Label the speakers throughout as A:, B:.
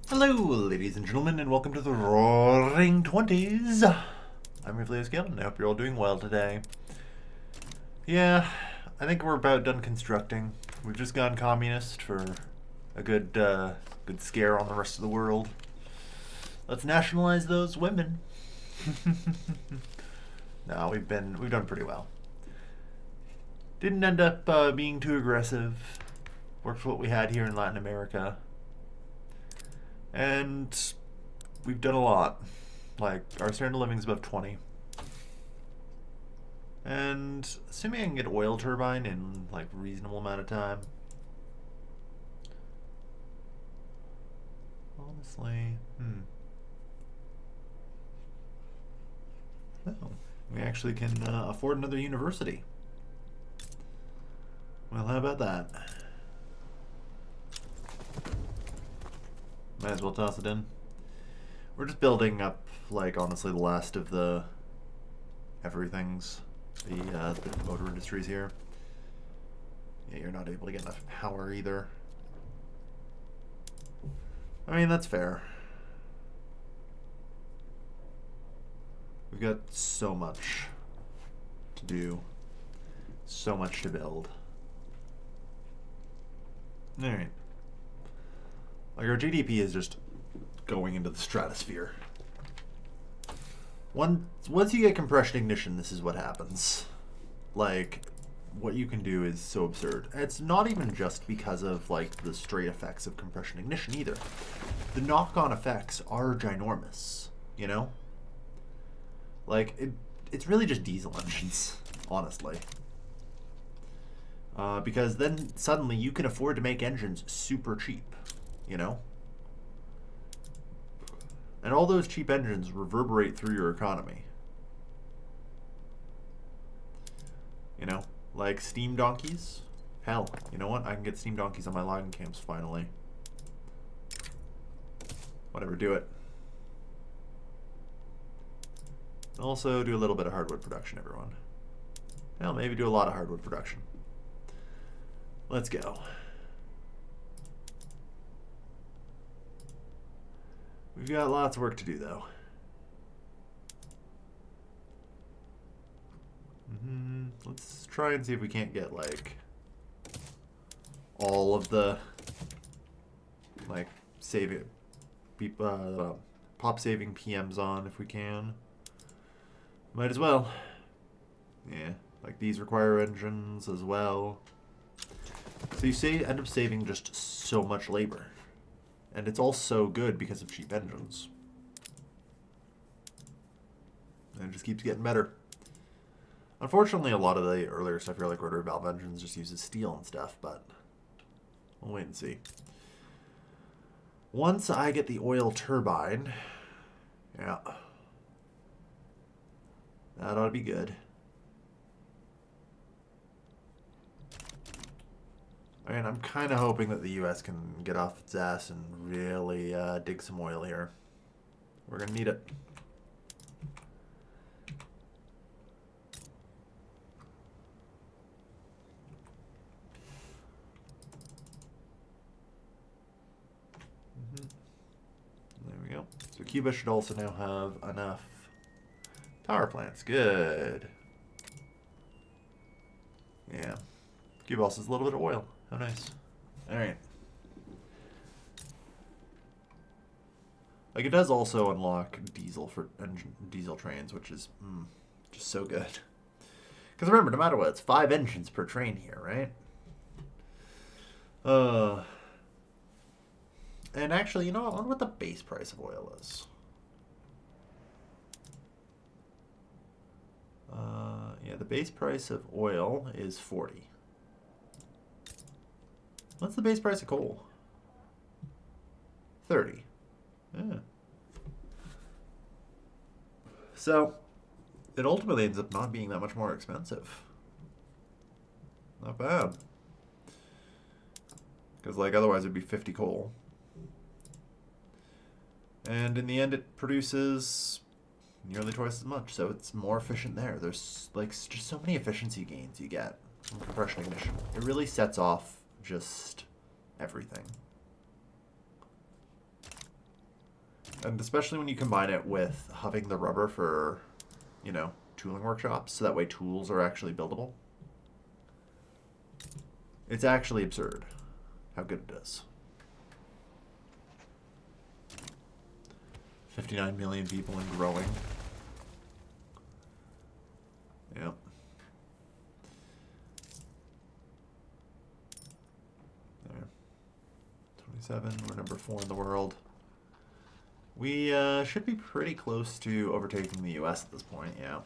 A: Hello, ladies and gentlemen, and welcome to the Roaring Twenties. I'm your Scale, and I hope you're all doing well today. Yeah, I think we're about done constructing. We've just gone communist for a good scare on the rest of the world. Let's nationalize those women. No, we've done pretty well. Didn't end up being too aggressive. Worked for what we had here in Latin America. And we've done a lot. Like, our standard of living is above 20. And assuming I can get oil turbine in, like, reasonable amount of time. Honestly, no. We actually can afford another university. Well, how about that? Might as well toss it in. We're just building up, like, honestly, the last of the everything's. The motor industries here. Yeah, you're not able to get enough power either. I mean, that's fair. We've got so much to do. So much to build. Alright. Like, our GDP is just going into the stratosphere. Once you get compression ignition, this is what happens. Like, what you can do is so absurd. And it's not even just because of, like, the straight effects of compression ignition either. The knock-on effects are ginormous, you know? Like, it's really just diesel engines, honestly. Because then suddenly you can afford to make engines super cheap, you know? And all those cheap engines reverberate through your economy. You know, like steam donkeys. Hell, you know what? I can get steam donkeys on my logging camps finally. Whatever, do it. Also, do a little bit of hardwood production, everyone. Hell, maybe do a lot of hardwood production. Let's go. We've got lots of work to do, though. Let's try and see if we can't get, like, all of the, like, pop saving PMs on if we can. Might as well. Yeah, like these require engines as well. So you end up saving just so much labor. And it's all so good because of cheap engines. And it just keeps getting better. Unfortunately, a lot of the earlier stuff here, like rotary valve engines, just uses steel and stuff, but we'll wait and see. Once I get the oil turbine, yeah, that ought to be good. I mean, I'm kind of hoping that the U.S. can get off its ass and really dig some oil here. We're going to need it. There we go. So Cuba should also now have enough power plants. Good. Yeah. Cuba also has a little bit of oil. How nice. Alright. Like, it does also unlock diesel for diesel trains, which is just so good. Because remember, no matter what, it's 5 engines per train here, right? And actually, you know, I wonder what the base price of oil is. Yeah, the base price of oil is 40. What's the base price of coal? 30. Yeah. So, it ultimately ends up not being that much more expensive. Not bad. Because, like, otherwise it would be 50 coal. And in the end, it produces nearly twice as much, so it's more efficient there. There's, like, just so many efficiency gains you get from compression ignition. It really sets off just everything. And especially when you combine it with having the rubber for, you know, tooling workshops, so that way tools are actually buildable. It's actually absurd how good it is. 59 million people and growing. Yep. There. 27, we're number 4 in the world. We should be pretty close to overtaking the US at this point, yeah.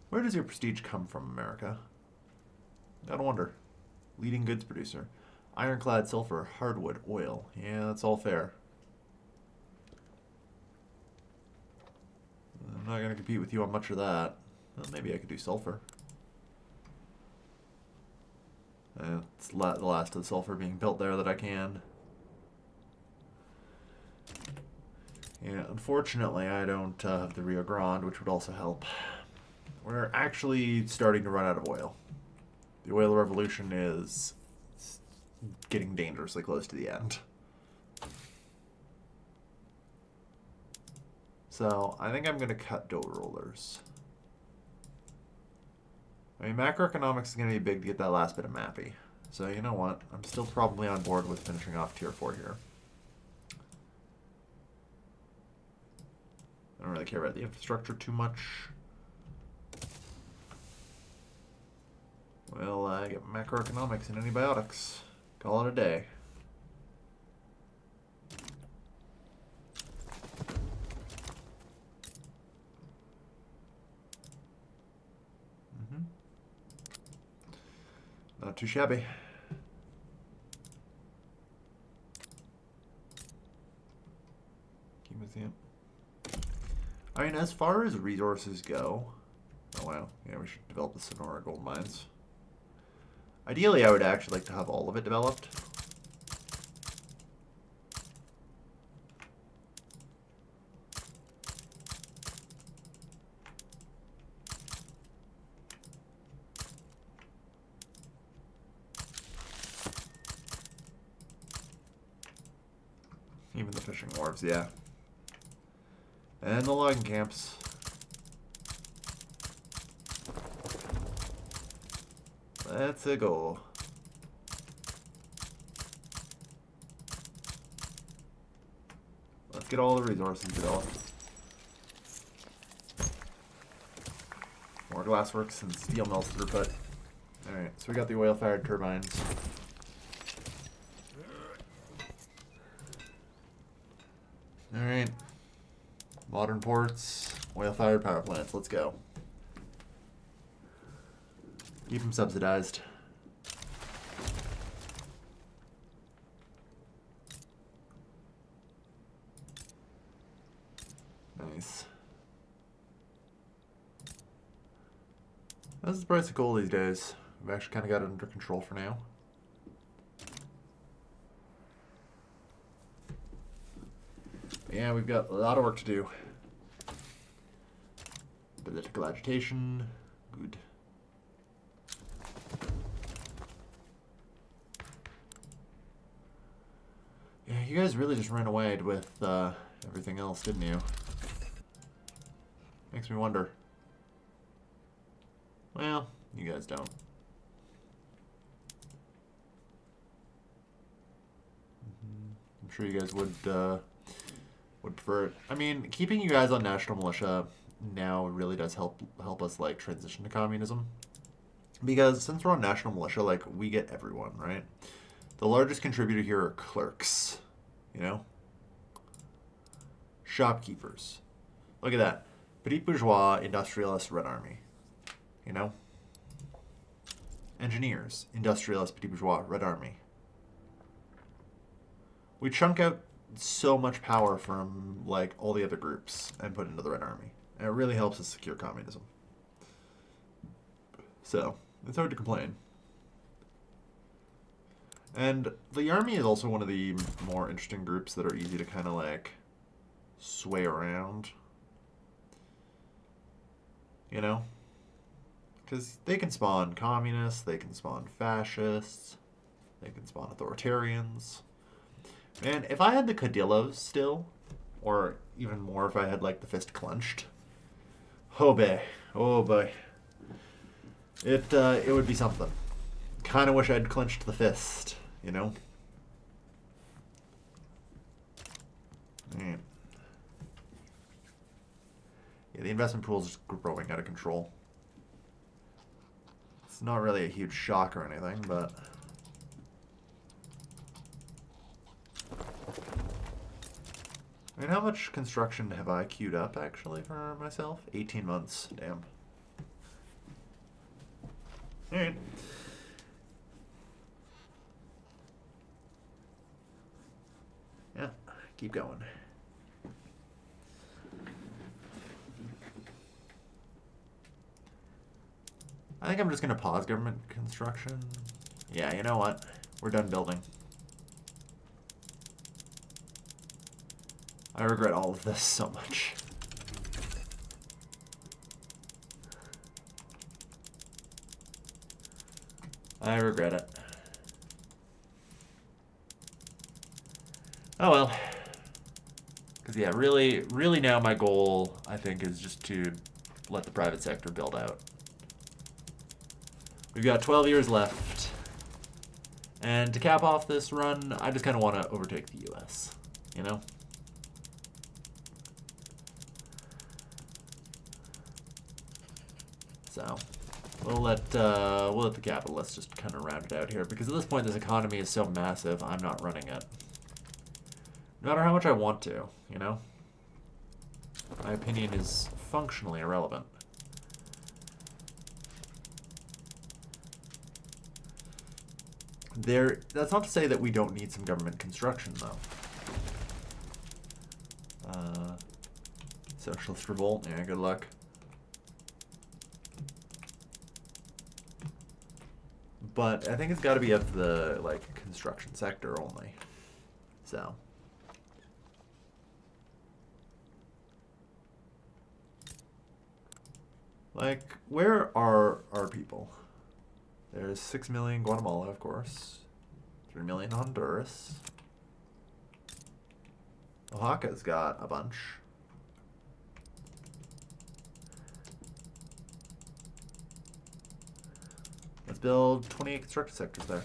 A: Where does your prestige come from, America? Gotta wonder. Leading goods producer. Ironclad, sulfur, hardwood, oil. Yeah, that's all fair. I'm not gonna compete with you on much of that. Well, maybe I could do sulfur. It's the last of the sulfur being built there that I can. Yeah, unfortunately, I don't have the Rio Grande, which would also help. We're actually starting to run out of oil. The oil revolution is getting dangerously close to the end. So, I think I'm going to cut dough rollers. I mean, macroeconomics is going to be big to get that last bit of mappy. So, you know what? I'm still probably on board with finishing off tier 4 here. I don't really care about the infrastructure too much. Well, I get macroeconomics and antibiotics. Call it a day. Not too shabby. Key museum. I mean, as far as resources go, oh wow, yeah, we should develop the Sonora gold mines. Ideally, I would actually like to have all of it developed. Even the fishing wharves, yeah. And the logging camps. Let's go. Let's get all the resources developed. More glassworks and steel mills throughput. Alright, so we got the oil-fired turbines. Alright. Modern ports, oil-fired power plants. Let's go. Keep them subsidized. Nice. That's the price of coal these days. We've actually kind of got it under control for now. Yeah, we've got a lot of work to do. Political agitation. Good. Yeah, you guys really just ran away with everything else, didn't you? Makes me wonder. Well, you guys don't. I'm sure you guys would prefer it. I mean, keeping you guys on national militia now really does help us like transition to communism, because since we're on national militia, like we get everyone, right? The largest contributor here are clerks, you know, shopkeepers. Look at that, petit bourgeois, industrialist, Red Army, you know, engineers, industrialist, petit bourgeois, Red Army. We chunk out so much power from like all the other groups and put it into the Red Army. And it really helps us secure communism. So, it's hard to complain. And the army is also one of the more interesting groups that are easy to kind of like sway around. You know? Because they can spawn communists, they can spawn fascists, they can spawn authoritarians. Man, if I had the Cadillos still, or even more if I had like the fist clenched, oh boy, oh boy, it would be something. Kind of wish I'd clenched the fist, you know. Yeah, the investment pool is just growing out of control. It's not really a huge shock or anything, but I mean, how much construction have I queued up, actually, for myself? 18 months. Damn. Alright. Yeah, keep going. I think I'm just going to pause government construction. Yeah, you know what? We're done building. I regret all of this so much. I regret it. Oh well. Because, yeah, really now my goal, I think, is just to let the private sector build out. We've got 12 years left. And to cap off this run, I just kind of want to overtake the US, you know? So we'll let the capitalists just kind of round it out here, because at this point this economy is so massive, I'm not running it. No matter how much I want to, you know? My opinion is functionally irrelevant. That's not to say that we don't need some government construction, though. Socialist revolt, yeah, good luck. But I think it's got to be of the, like, construction sector only. So. Like, where are our people? There's 6 million Guatemala, of course. 3 million Honduras. Oaxaca's got a bunch. Let's build 28 construction sectors there.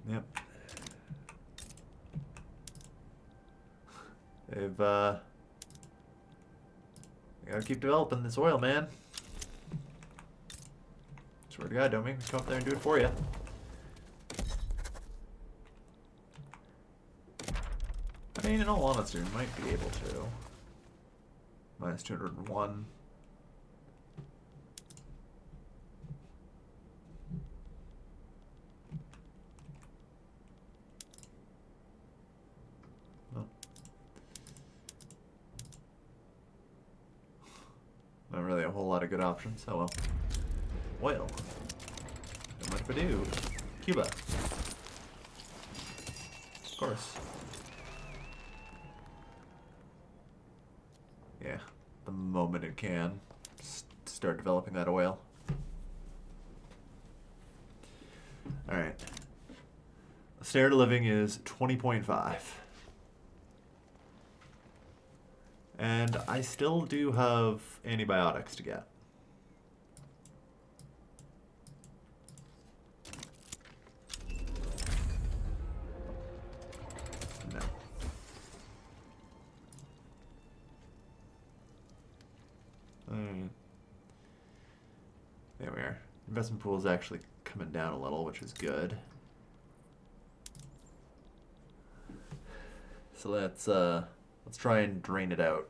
A: Yep. They've, gotta keep developing this oil, man. Swear to God, don't make me come up there and do it for you. I mean, in all honesty, we might be able to. Minus 201. Oh. Not really a whole lot of good options. Oh well. Oil. Don't mind if I do. Cuba. Of course. Yeah, the moment it can, start developing that oil. Alright. Standard of living is 20.5. And I still do have antibiotics to get. No. There we are. Investment pool is actually coming down a little, which is good. So let's try and drain it out.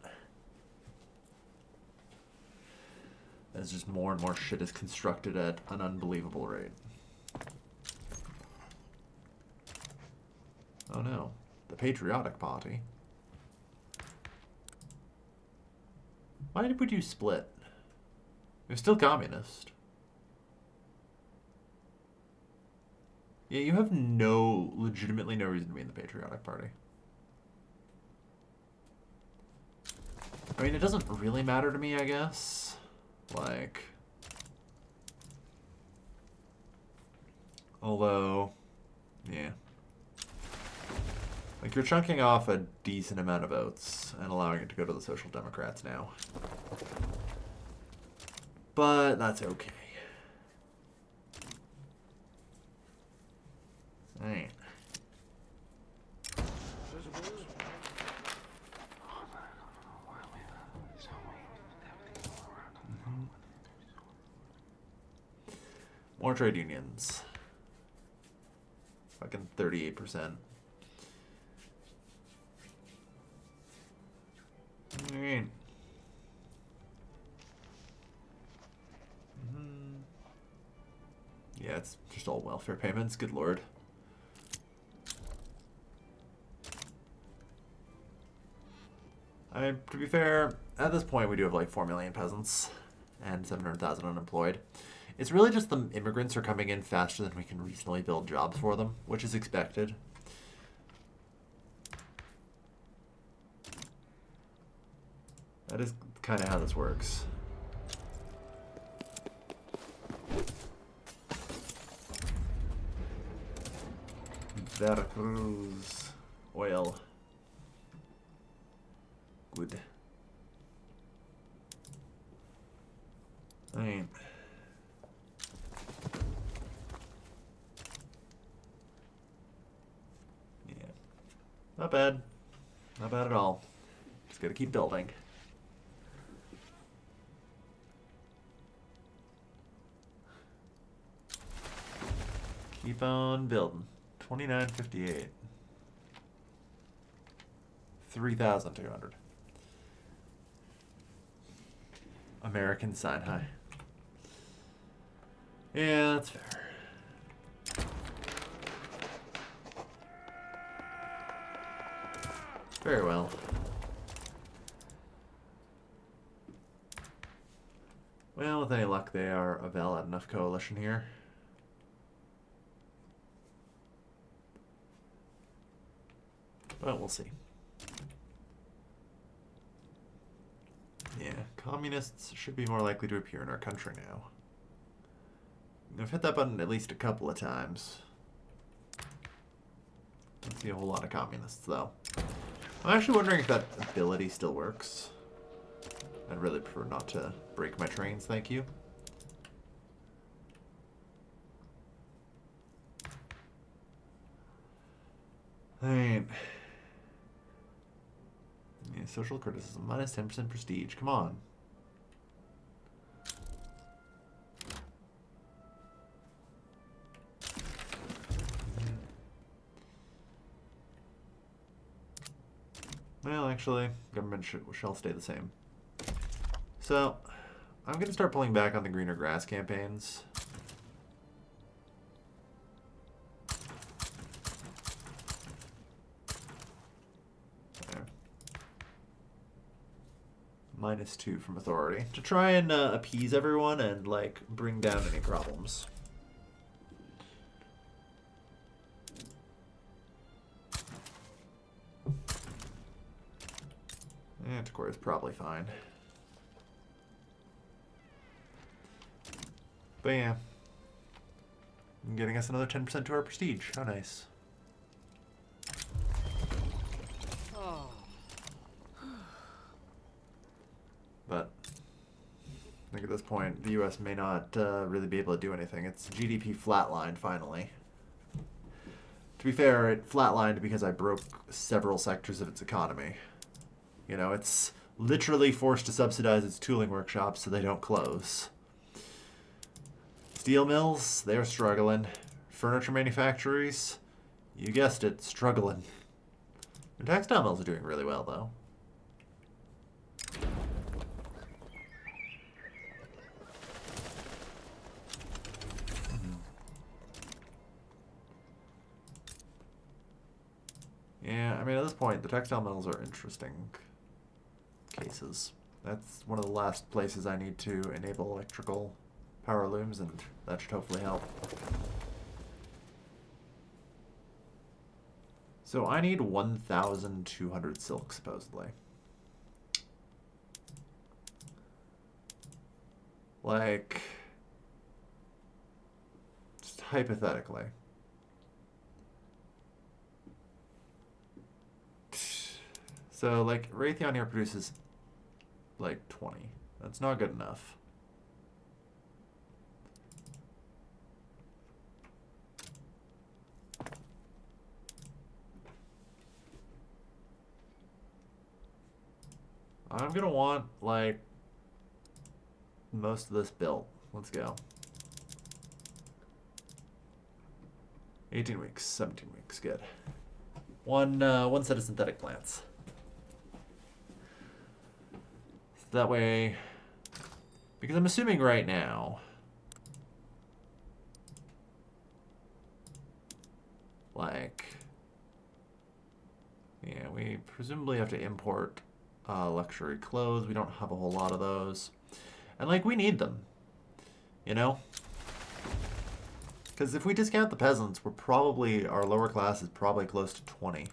A: As just more and more shit is constructed at an unbelievable rate. Oh no, the Patriotic Party. Why would you split? You're still communist. Yeah, you have legitimately no reason to be in the Patriotic Party. I mean, it doesn't really matter to me, I guess. Like, Although, yeah. Like, you're chunking off a decent amount of votes and allowing it to go to the Social Democrats now. But that's okay. Alright. More trade unions. Fucking 38%. Alright. Yeah, it's just all welfare payments. Good lord. To be fair, at this point we do have like 4 million peasants and 700,000 unemployed. It's really just the immigrants are coming in faster than we can reasonably build jobs for them, which is expected. That is kind of how this works. Veracruz. Oil. Good. Alright. Yeah. Not bad. Not bad at all. Just gotta keep building. Keep on building. 2958. 3,200. American sign high. Yeah, that's fair. Very well. Well, with any luck, they are a valid enough coalition here. But we'll see. Yeah, communists should be more likely to appear in our country now. I've hit that button at least a couple of times. Don't see a whole lot of communists, though. I'm actually wondering if that ability still works. I'd really prefer not to break my trains, thank you. Alright. Yeah, social criticism, minus 10% prestige. Come on. Well, actually, government shall stay the same. So, I'm going to start pulling back on the greener grass campaigns. There. -2 from authority. To try and appease everyone and, like, bring down any problems. Antiquary is probably fine. But yeah. Getting us another 10% to our prestige. How nice. But I think at this point, the U.S. may not really be able to do anything. Its GDP flatlined, finally. To be fair, it flatlined because I broke several sectors of its economy. You know, it's literally forced to subsidize its tooling workshops so they don't close. Steel mills, they're struggling. Furniture manufacturers, you guessed it, struggling. The textile mills are doing really well, though. Yeah, I mean, at this point, the textile mills are interesting cases. That's one of the last places I need to enable electrical power looms, and that should hopefully help. So I need 1,200 silk, supposedly. Like, just hypothetically. So, like, Raytheon here produces, like, 20. That's not good enough. I'm going to want, like, most of this built. Let's go. 18 weeks, 17 weeks, good. One set of synthetic plants. So that way, because I'm assuming right now, like, yeah, we presumably have to import luxury clothes. We don't have a whole lot of those. And, like, we need them, you know? Because if we discount the peasants, we're probably, our lower class is probably close to 20.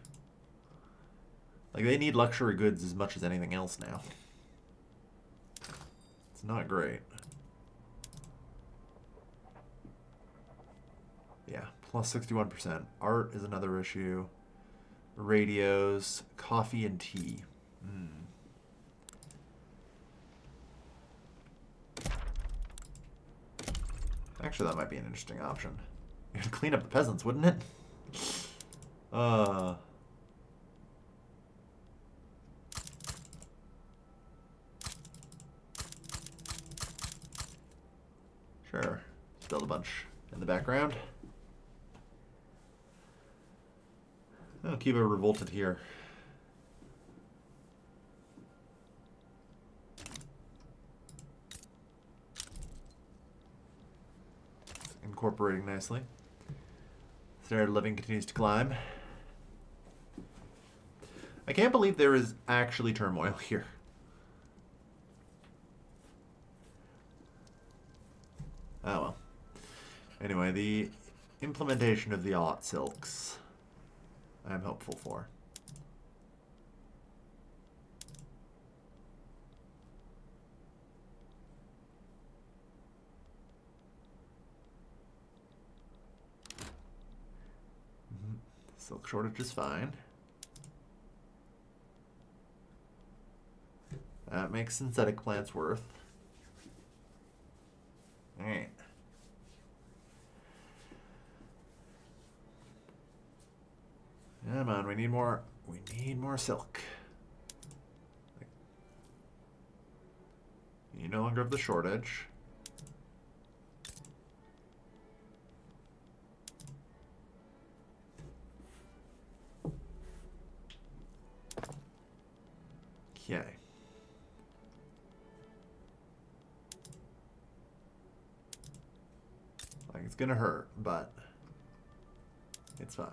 A: Like, they need luxury goods as much as anything else now. It's not great. Yeah, plus 61%. Art is another issue. Radios, coffee and tea. Actually, that might be an interesting option. It'd clean up the peasants, wouldn't it? Sure. Build a bunch in the background. Oh, Cuba revolted here. Incorporating nicely. Standard of living continues to climb. I can't believe there is actually turmoil here. Oh well. Anyway, the implementation of the aught silks I'm hopeful for. Silk shortage is fine. That makes synthetic plants worth. Alright. Come on, we need more silk. You no longer have the shortage. Okay. Like, it's gonna hurt, but it's fine.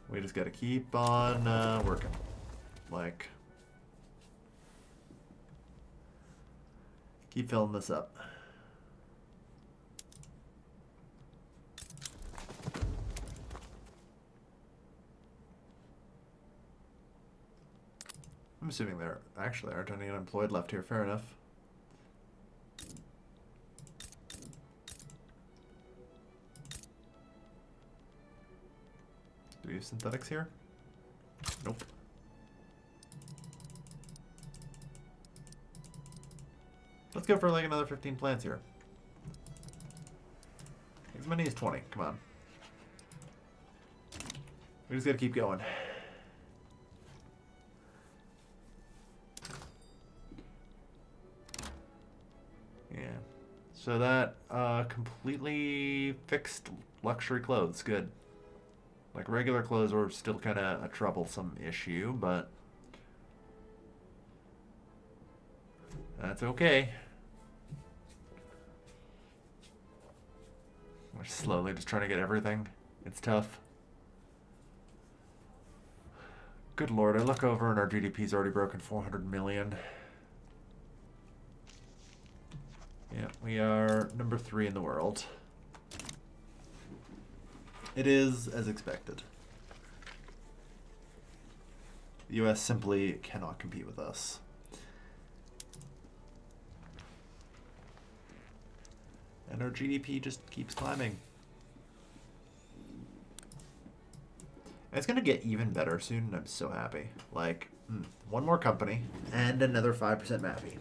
A: We just gotta keep on working. Like, keep filling this up. I'm assuming there actually aren't any unemployed left here. Fair enough. Do we have synthetics here? Nope. Let's go for like another 15 plants here. As many as 20. Come on. We just gotta keep going. Yeah. So that completely fixed luxury clothes. Good. Like, regular clothes were still kind of a troublesome issue, but that's okay. We're slowly just trying to get everything. It's tough. Good lord, I look over and our GDP's already broken 400 million. Yeah, we are number 3 in the world. It is as expected. The US simply cannot compete with us. And our GDP just keeps climbing. And it's going to get even better soon, and I'm so happy. Like, one more company and another 5% MAPI.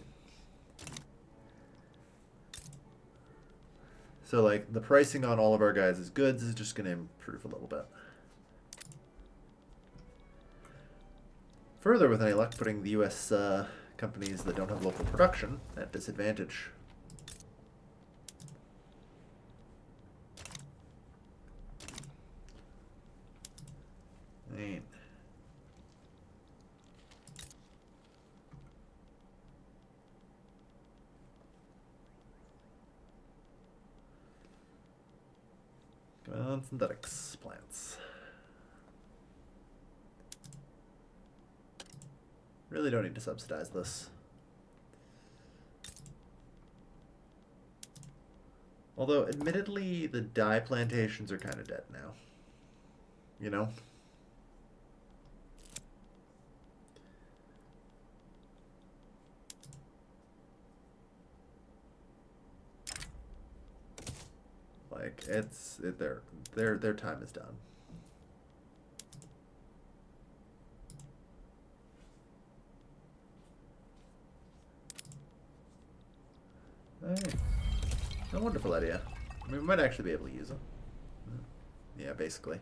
A: So, like, the pricing on all of our guys' goods is just going to improve a little bit. Further, with any luck, putting the U.S. Companies that don't have local production at disadvantage. Ain't. Come on, synthetics plants. Really don't need to subsidize this. Although, admittedly, the dye plantations are kind of dead now. You know? Like, their time is done. Hey, a wonderful idea. I mean, we might actually be able to use them. Yeah, basically.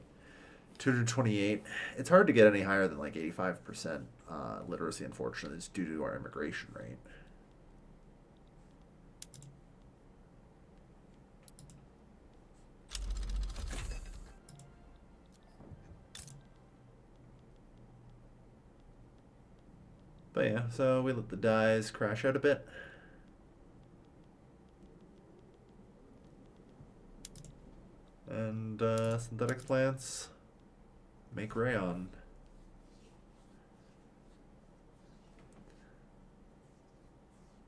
A: 228. It's hard to get any higher than like 85% literacy, unfortunately. It's due to our immigration rate. But yeah, so we let the dyes crash out a bit. And synthetic plants make rayon.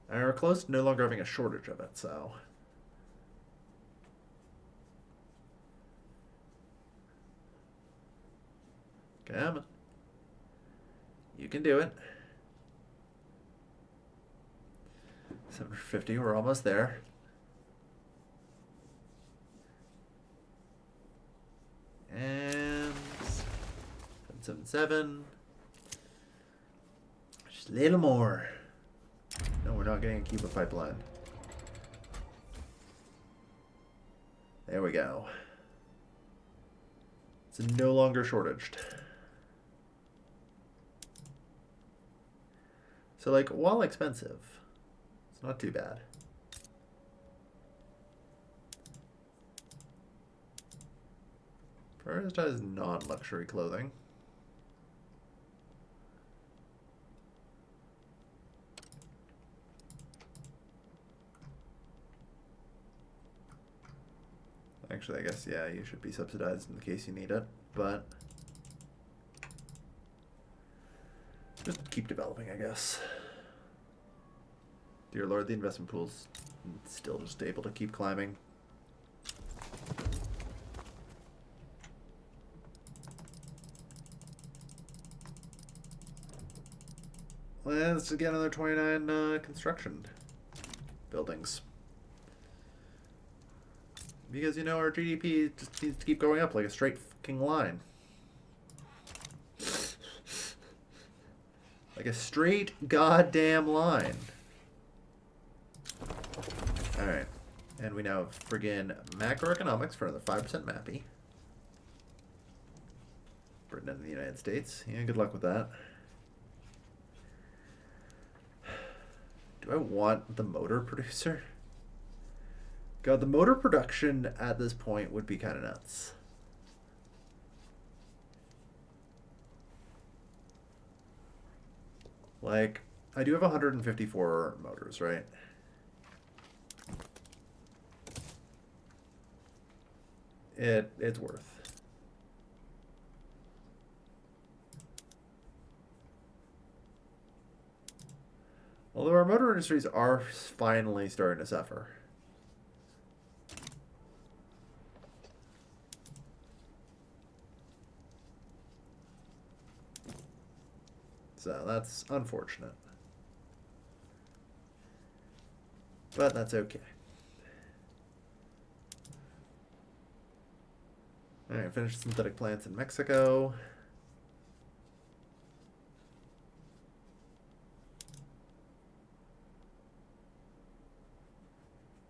A: And we're close to no longer having a shortage of it, so. Come on. You can do it. 750, we're almost there. And 777. Just a little more. No, we're not getting a Cuba pipeline. There we go. It's no longer shortaged. So, like, while expensive, it's not too bad. Prioritize non-luxury clothing. Actually, I guess, yeah, you should be subsidized in case you need it, but just keep developing, I guess. Dear Lord, the investment pool's still just able to keep climbing. Let's get another 29 construction buildings. Because, you know, our GDP just needs to keep going up like a straight fucking line. Like a straight goddamn line. Alright. And we now have friggin' macroeconomics for another 5% MAPI. Britain and the United States. Yeah, good luck with that. Do I want the motor producer? God, the motor production at this point would be kind of nuts. Like, I do have 154 motors, right? It's worth. Although our motor industries are finally starting to suffer. So that's unfortunate. But that's okay. Alright, finish synthetic plants in Mexico.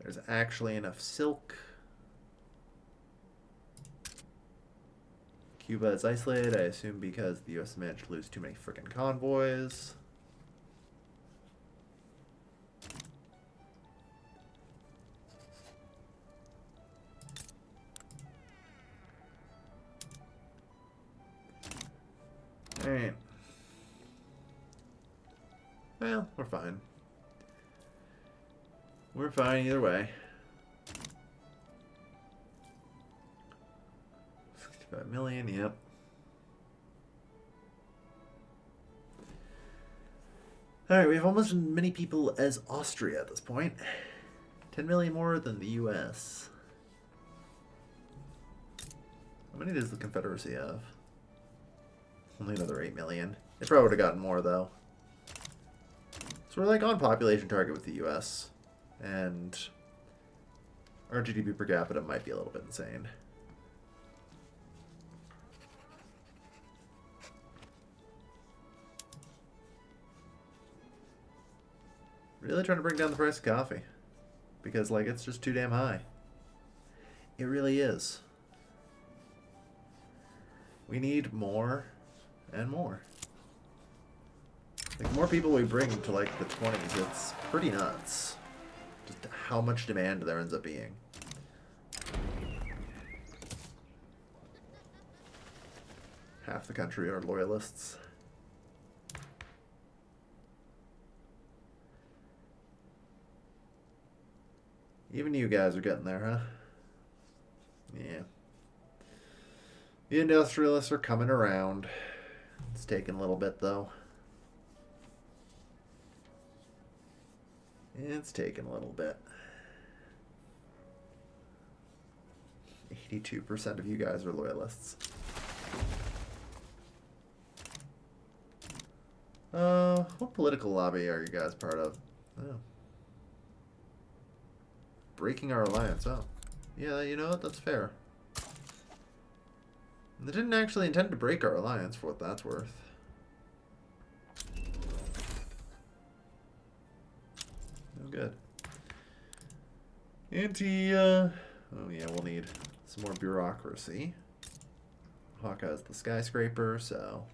A: There's actually enough silk. Cuba is isolated, I assume because the US managed to lose too many frickin' convoys. Alright. Well, we're fine. We're fine either way. 65 million, yep. Alright, we have almost as many people as Austria at this point. 10 million more than the US. How many does the Confederacy have? Only another 8 million. They probably would have gotten more, though. So we're like on population target with the US. And our GDP per capita might be a little bit insane. Really trying to bring down the price of coffee. Because, like, it's just too damn high. It really is. We need more and more. Like, the more people we bring to, like, the 20s, it's pretty nuts. Just how much demand there ends up being. Half the country are loyalists. Even you guys are getting there, huh? Yeah. The industrialists are coming around. It's taking a little bit, though. It's taking a little bit. 82% of you guys are loyalists. What political lobby are you guys part of? Oh. Breaking our alliance. Oh. Yeah, you know what? That's fair. They didn't actually intend to break our alliance, for what that's worth. Oh, good. Oh, yeah, we'll need some more bureaucracy. Hawkeye's the skyscraper, so...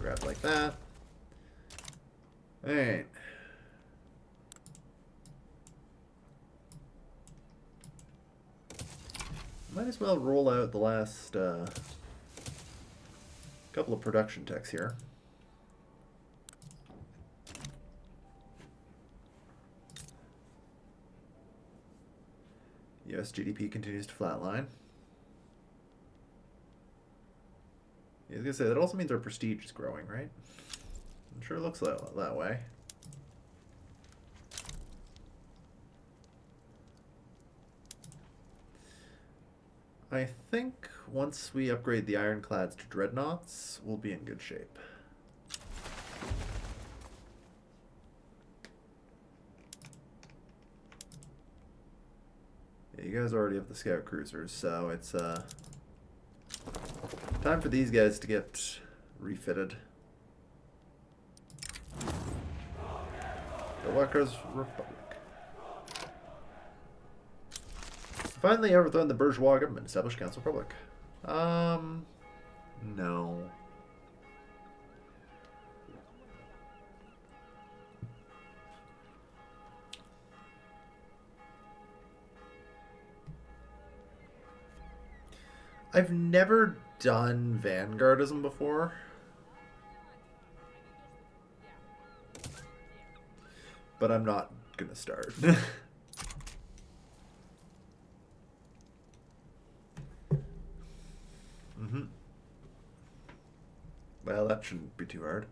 A: grab like that. Alright. Might as well roll out the last couple of production techs here. US GDP continues to flatline. Yeah, I was going to say, that also means our prestige is growing, right? I'm sure it looks that way. I think once we upgrade the ironclads to dreadnoughts, we'll be in good shape. Yeah, you guys already have the scout cruisers, so it's time for these guys to get refitted. The Walker's Republic. Finally overthrown the bourgeois government, established Council Republic. No. I've never done vanguardism before. But I'm not gonna start. Well, that shouldn't be too hard.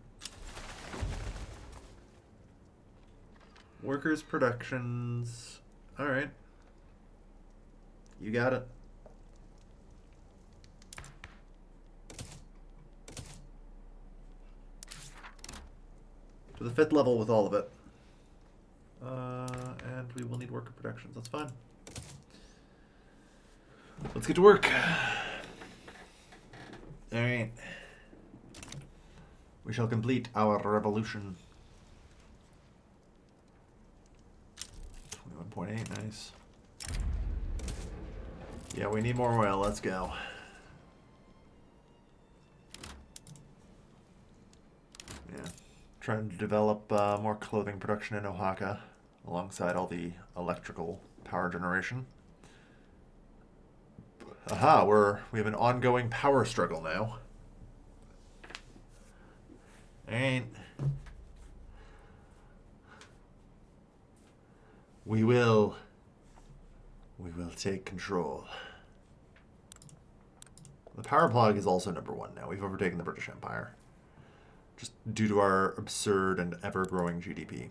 A: Workers' productions. Alright. You got it. To the 5th level with all of it. And we will need worker productions. That's fine. Let's get to work. Alright. We shall complete our revolution. 21.8, nice. Yeah, we need more oil. Let's go. Yeah. Trying to develop more clothing production in Oaxaca alongside all the electrical power generation. Aha, we have an ongoing power struggle now. Alright. We will take control. The power plug is also #1 now. We've overtaken the British Empire. Just due to our absurd and ever-growing GDP.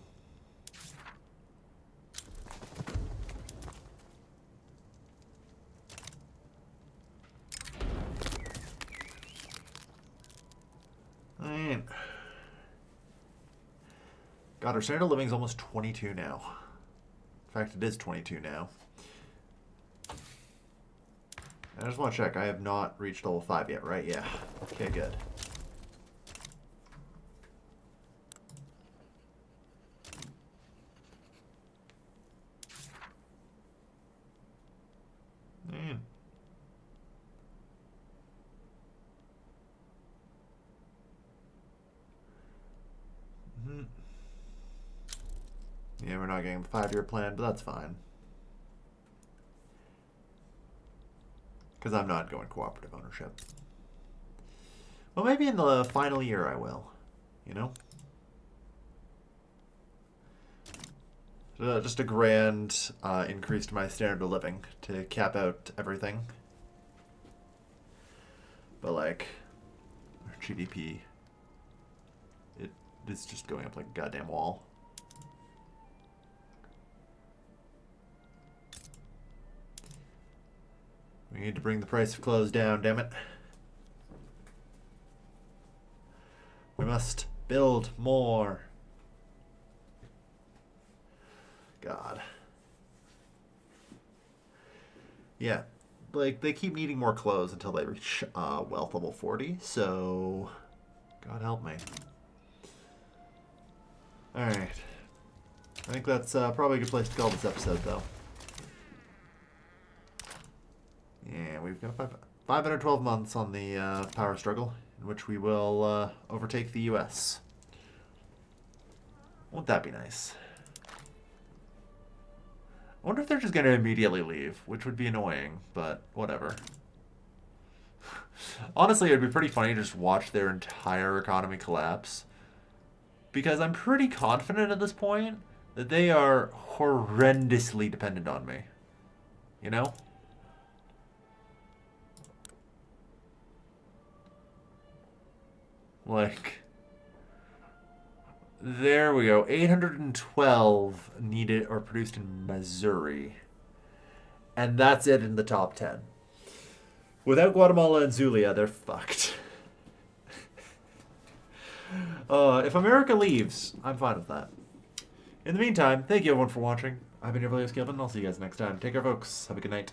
A: Alright. God, our standard of living is almost 22 now. In fact, it is 22 now. I just want to check. I have not reached level 5 yet, right? Yeah. Okay, good. Man. Mm-hmm. Yeah, we're not getting the 5-year plan, but that's fine. Because I'm not going cooperative ownership. Well, maybe in the final year I will. You know? Just a grand increase to my standard of living to cap out everything. But, like, our GDP, it is just going up like a goddamn wall. We need to bring the price of clothes down, damn it. We must build more. God. Yeah. Like, they keep needing more clothes until they reach wealth level 40, so God help me. Alright. I think that's probably a good place to call this episode, though. Yeah, we've got 512 months on the power struggle, in which we will overtake the US. Won't that be nice? I wonder if they're just going to immediately leave, which would be annoying, but whatever. Honestly, it would be pretty funny to just watch their entire economy collapse. Because I'm pretty confident at this point that they are horrendously dependent on me. You know? Like, there we go. 812 needed or produced in Missouri. And that's it in the top 10. Without Guatemala and Zulia, they're fucked. If America leaves, I'm fine with that. In the meantime, thank you everyone for watching. I've been your Valerius Gilman. I'll see you guys next time. Take care, folks. Have a good night.